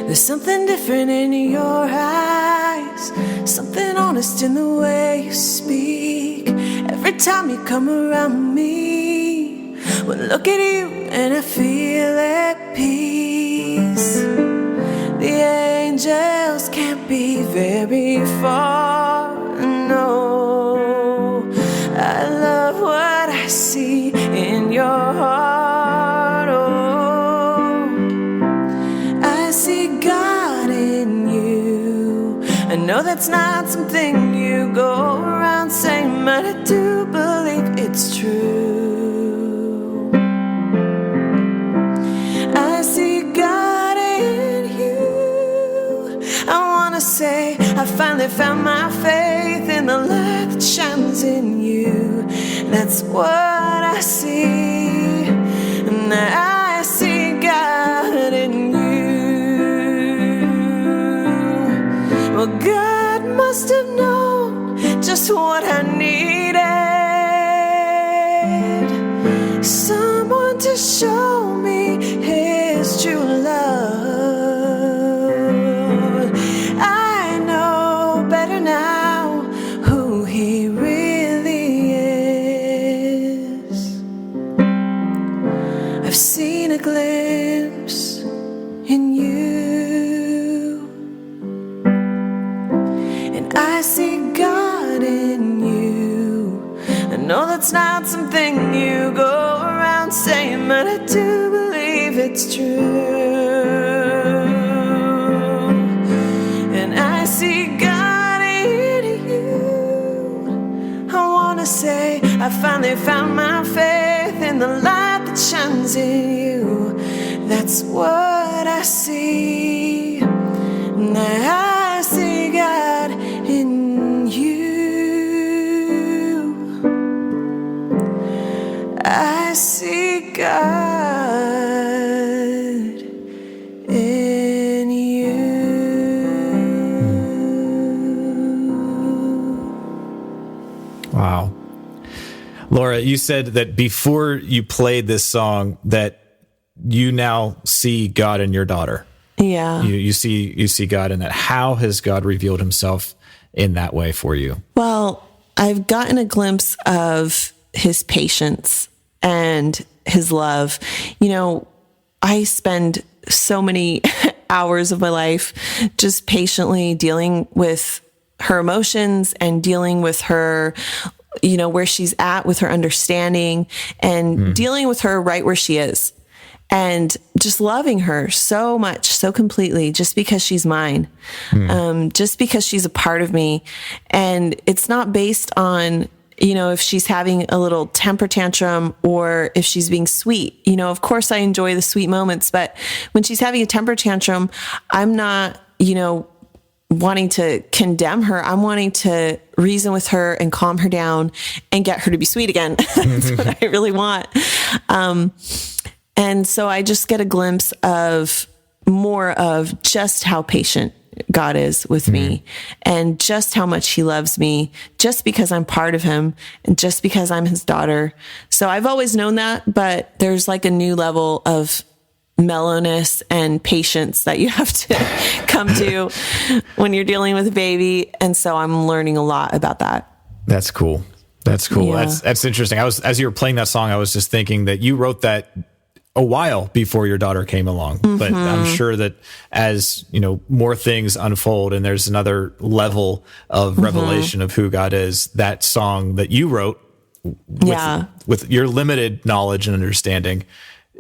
There's something different in your eyes, something honest in the way you speak. Every time you come around me, well, look at you and I feel at peace. The angels can't be very far, no. I love what I see in your heart, oh. I see God in you. I know that's not something you go around saying, but I do believe it's true. I see God in you. I wanna say I finally found my faith in the light that shines in you. That's what I see. And I see God in you. Well, God must have known just what I needed. Someone to show me His true love. I know better now who He really is. I've seen a glimpse in you. I see God in you. I know that's not something you go around saying, but I do believe it's true. And I see God in you. I wanna say I finally found my faith in the light that shines in you. That's what I see. And I see God in you. I see God in you. Wow. Laura, you said that before you played this song that you now see God in your daughter. Yeah. You see God in that. How has God revealed Himself in that way for you? Well, I've gotten a glimpse of His patience and His love. You know, I spend so many hours of my life just patiently dealing with her emotions and dealing with her, you know, where she's at with her understanding and dealing with her right where she is. And just loving her so much, so completely, just because she's mine, just because she's a part of me. And it's not based on, you know, if she's having a little temper tantrum or if she's being sweet. You know, of course I enjoy the sweet moments, but when she's having a temper tantrum, I'm not, you know, wanting to condemn her. I'm wanting to reason with her and calm her down and get her to be sweet again. That's what I really want. And so I just get a glimpse of more of just how patient God is with me and just how much He loves me just because I'm part of Him and just because I'm His daughter. So I've always known that, but there's like a new level of mellowness and patience that you have to come to when you're dealing with a baby. And so I'm learning a lot about that. That's cool. That's cool. Yeah. That's interesting. As you were playing that song, I was just thinking that you wrote that a while before your daughter came along. But I'm sure that as, more things unfold and there's another level of revelation of who God is, that song that you wrote with your limited knowledge and understanding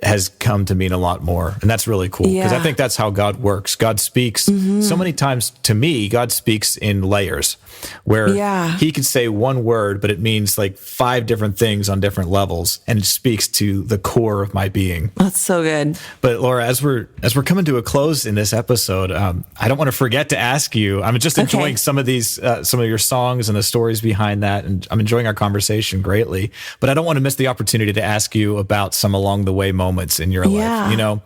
has come to mean a lot more. And that's really cool because I think that's how God works. God speaks so many times to me, God speaks in layers where he could say one word, but it means like 5 different things on different levels. And it speaks to the core of my being. That's so good. But Laura, as we're coming to a close in this episode, I don't want to forget to ask you, I'm just enjoying some of these, some of your songs and the stories behind that. And I'm enjoying our conversation greatly, but I don't want to miss the opportunity to ask you about some along the way moments in your life.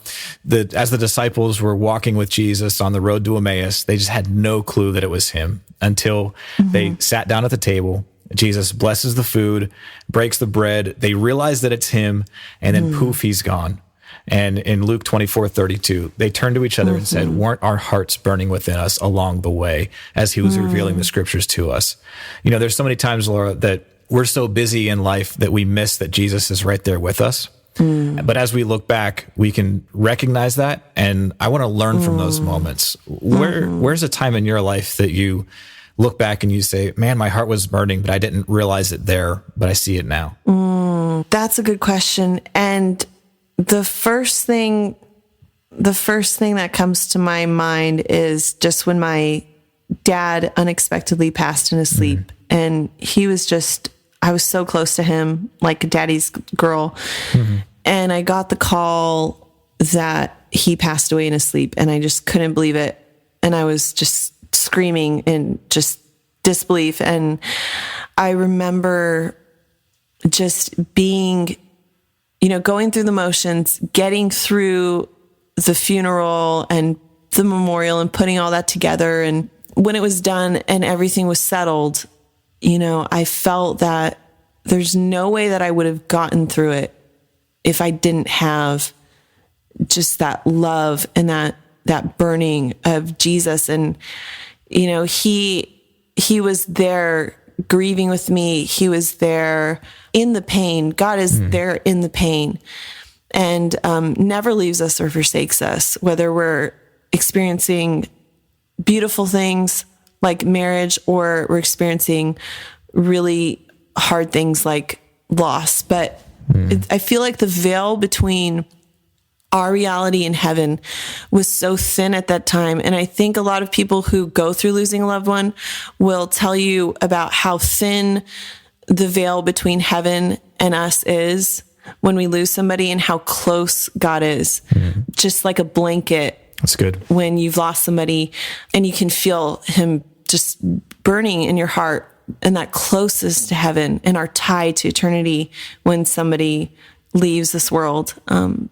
As the disciples were walking with Jesus on the road to Emmaus, they just had no clue that it was him until they sat down at the table. Jesus blesses the food, breaks the bread. They realize that it's him, and then poof, he's gone. And in Luke 24:32, they turned to each other and said, weren't our hearts burning within us along the way as he was revealing the scriptures to us? There's so many times, Laura, that we're so busy in life that we miss that Jesus is right there with us. But as we look back, we can recognize that. And I want to learn from those moments. Where's a time in your life that you look back and you say, man, my heart was burning, but I didn't realize it there, but I see it now? That's a good question. And the first thing that comes to my mind is just when my dad unexpectedly passed in his sleep. And I was so close to him, like a daddy's girl. And I got the call that he passed away in his sleep, and I just couldn't believe it. And I was just screaming in just disbelief. And I remember just being, going through the motions, getting through the funeral and the memorial and putting all that together. And when it was done and everything was settled, I felt that there's no way that I would have gotten through it if I didn't have just that love and that burning of Jesus. And, he was there grieving with me. He was there in the pain. God is there in the pain and never leaves us or forsakes us, whether we're experiencing beautiful things like marriage or we're experiencing really hard things like loss. But I feel like the veil between our reality in heaven was so thin at that time. And I think a lot of people who go through losing a loved one will tell you about how thin the veil between heaven and us is when we lose somebody and how close God is, just like a blanket. That's good. When you've lost somebody and you can feel him just burning in your heart, and that closest to heaven and our tie to eternity when somebody leaves this world.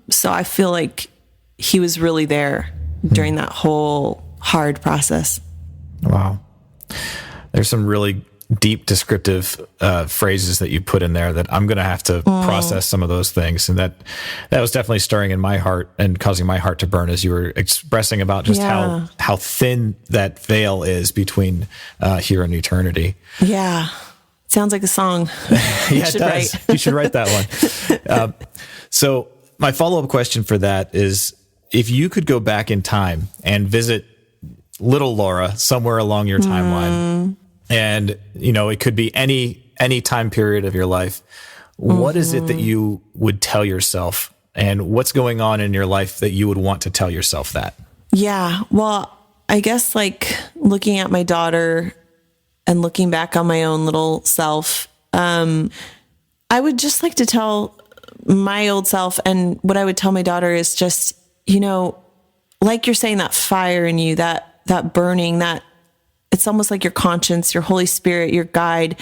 So I feel like he was really there during that whole hard process. Wow. There's some really deep descriptive phrases that you put in there that I'm going to have to process some of those things. And that was definitely stirring in my heart and causing my heart to burn as you were expressing about just how thin that veil is between here and eternity. Yeah. Sounds like a song. Yeah, it does. You should write that one. So my follow-up question for that is, if you could go back in time and visit little Laura somewhere along your timeline, and, it could be any time period of your life, what is it that you would tell yourself, and what's going on in your life that you would want to tell yourself that? Yeah. Well, I guess like looking at my daughter and looking back on my own little self, I would just like to tell my old self, and what I would tell my daughter is just, like you're saying, that fire in you, that burning, that it's almost like your conscience, your Holy Spirit, your guide.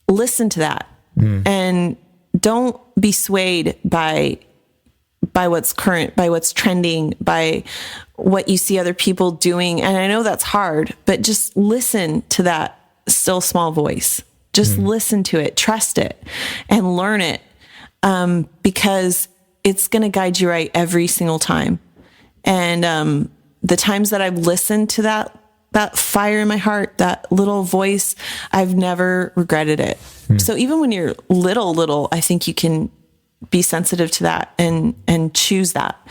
Listen to that and don't be swayed by what's current, by what's trending, by what you see other people doing. And I know that's hard, but just listen to that still small voice. Just listen to it, trust it, and learn it. Because it's going to guide you right every single time. And the times that I've listened to that fire in my heart, that little voice, I've never regretted it. So even when you're little, I think you can be sensitive to that and choose that.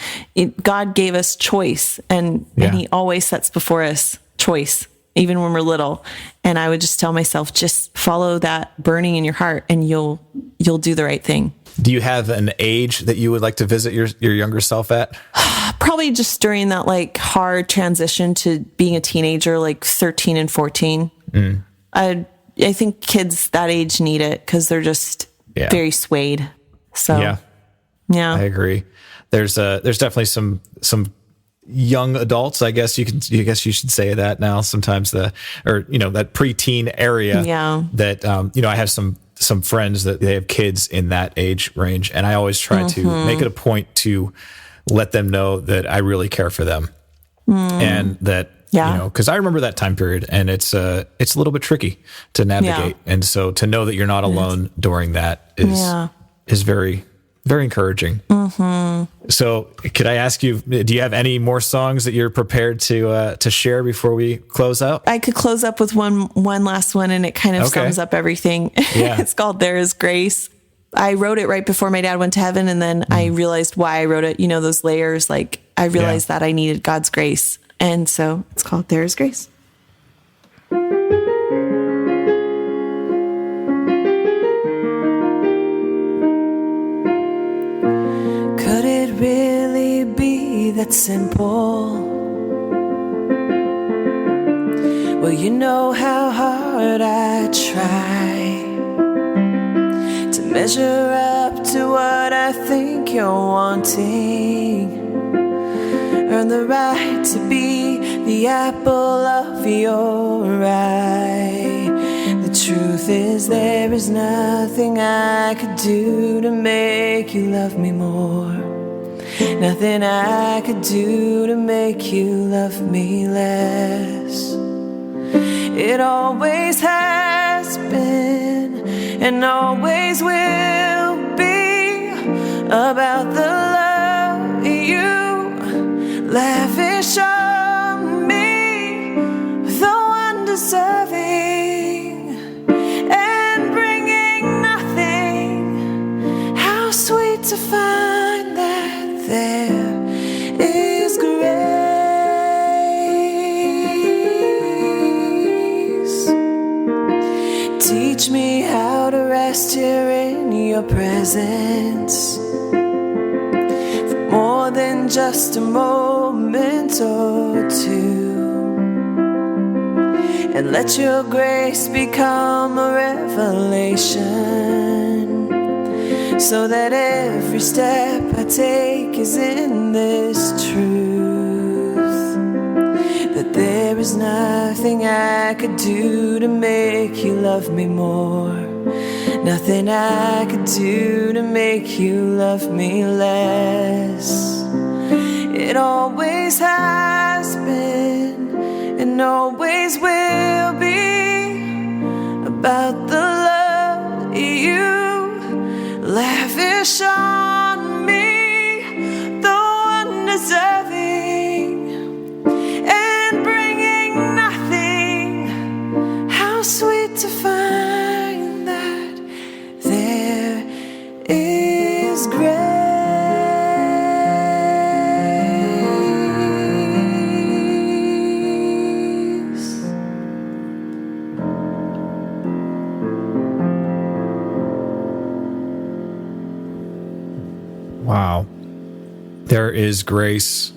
God gave us choice, and he always sets before us choice, even when we're little. And I would just tell myself, just follow that burning in your heart and you'll do the right thing. Do you have an age that you would like to visit your younger self at? Probably just during that like hard transition to being a teenager, like 13 and 14. I think kids that age need it because they're just very swayed. So yeah, I agree. There's definitely some young adults, I guess you should say that now. Sometimes that preteen area. Yeah. That I have some friends that they have kids in that age range, and I always try to make it a point to let them know that I really care for them, and that because I remember that time period, and it's a little bit tricky to navigate, and so to know that you're not alone during that is very, very encouraging. So could I ask you, do you have any more songs that you're prepared to share before we close out? I could close up with one last one, and it kind of sums up everything. Yeah. It's called There Is Grace. I wrote it right before my dad went to heaven, and then I realized why I wrote it. Those layers, like I realized that I needed God's grace. And so it's called There Is Grace. Could it really be that simple? Well, you know how hard I try to measure up to what I think you're wanting. Earn the right to be the apple of your eye. The truth is there is nothing I could do to make you love me more. Nothing I could do to make you love me less. It always has been and always will be about the love you lavish on me, though undeserving, and bringing nothing. How sweet to find that there is grace. Teach me how to rest here in your presence, more than just a moment or two, and let your grace become a revelation, so that every step I take is in this truth, that there is nothing I could do to make you love me more. Nothing I could do to make you love me less. It always has been and always will be about the love you lavish on me, though undeserving, and bringing nothing. How sweet to find there is grace. Wow. There is grace,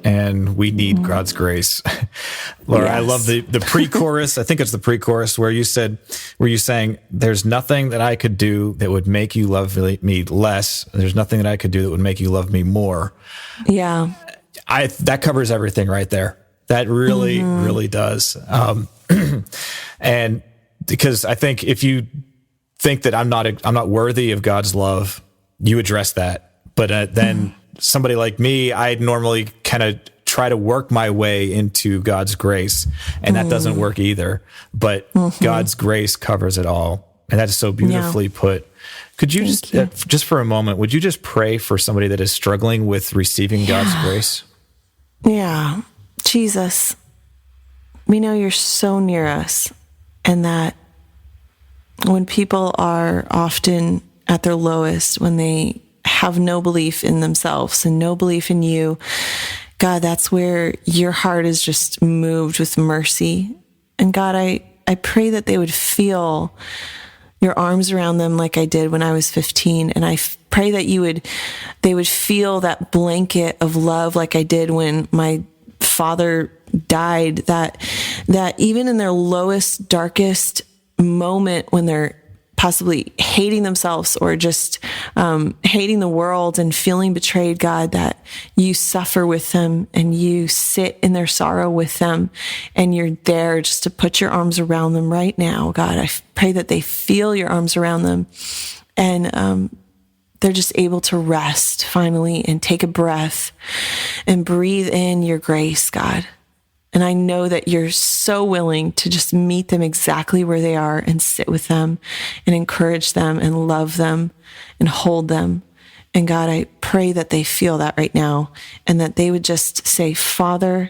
and we need God's grace. Laura, yes. I love the pre-chorus. I think it's the pre-chorus where you sang, there's nothing that I could do that would make you love me less. There's nothing that I could do that would make you love me more. Yeah. That covers everything right there. That really, really does. And because I think if you think that I'm not worthy of God's love, you address that. But then somebody like me, I normally kind of try to work my way into God's grace, and that doesn't work either. But God's grace covers it all. And that is so beautifully put. Could you just for a moment, would you just pray for somebody that is struggling with receiving God's grace? Yeah. Jesus, we know you're so near us, and that when people are often at their lowest, when they have no belief in themselves and no belief in you, God, that's where your heart is just moved with mercy. And God, I pray that they would feel your arms around them like I did when I was 15. And I pray that they would feel that blanket of love like I did when my father died, that even in their lowest, darkest moment, when they're possibly hating themselves or just hating the world and feeling betrayed, God, that you suffer with them and you sit in their sorrow with them, and you're there just to put your arms around them right now. God, I pray that they feel your arms around them, and they're just able to rest finally and take a breath and breathe in your grace, God. And I know that you're so willing to just meet them exactly where they are and sit with them and encourage them and love them and hold them. And God, I pray that they feel that right now, and that they would just say, Father,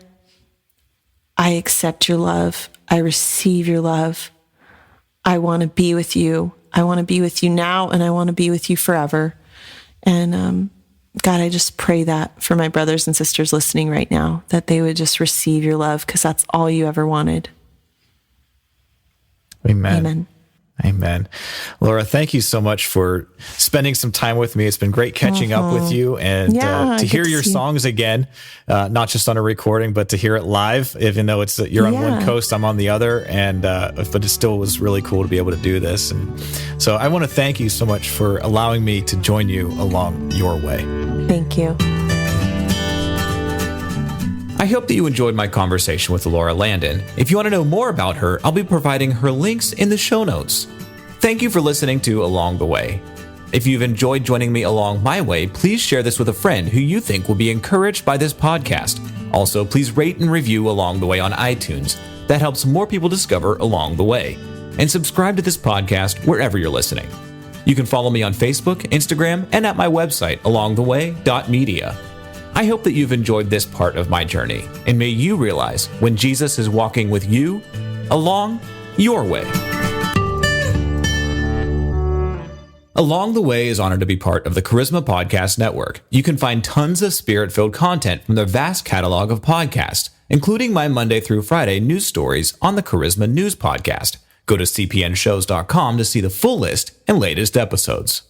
I accept your love. I receive your love. I want to be with you. I want to be with you now, and I want to be with you forever. And God, I just pray that for my brothers and sisters listening right now, that they would just receive your love, because that's all you ever wanted. Amen. Amen. Amen. Laura, thank you so much for spending some time with me. It's been great catching up with you, and to hear your songs again, not just on a recording, but to hear it live, even though you're on one coast, I'm on the other, and but it still was really cool to be able to do this. And so I want to thank you so much for allowing me to join you along your way. Thank you. I hope that you enjoyed my conversation with Lara Landon. If you want to know more about her, I'll be providing her links in the show notes. Thank you for listening to Along the Way. If you've enjoyed joining me along my way, please share this with a friend who you think will be encouraged by this podcast. Also, please rate and review Along the Way on iTunes. That helps more people discover Along the Way. And subscribe to this podcast wherever you're listening. You can follow me on Facebook, Instagram, and at my website, alongtheway.media. I hope that you've enjoyed this part of my journey, and may you realize when Jesus is walking with you along your way. Along the Way is honored to be part of the Charisma Podcast Network. You can find tons of spirit-filled content from their vast catalog of podcasts, including my Monday through Friday news stories on the Charisma News Podcast. Go to cpnshows.com to see the full list and latest episodes.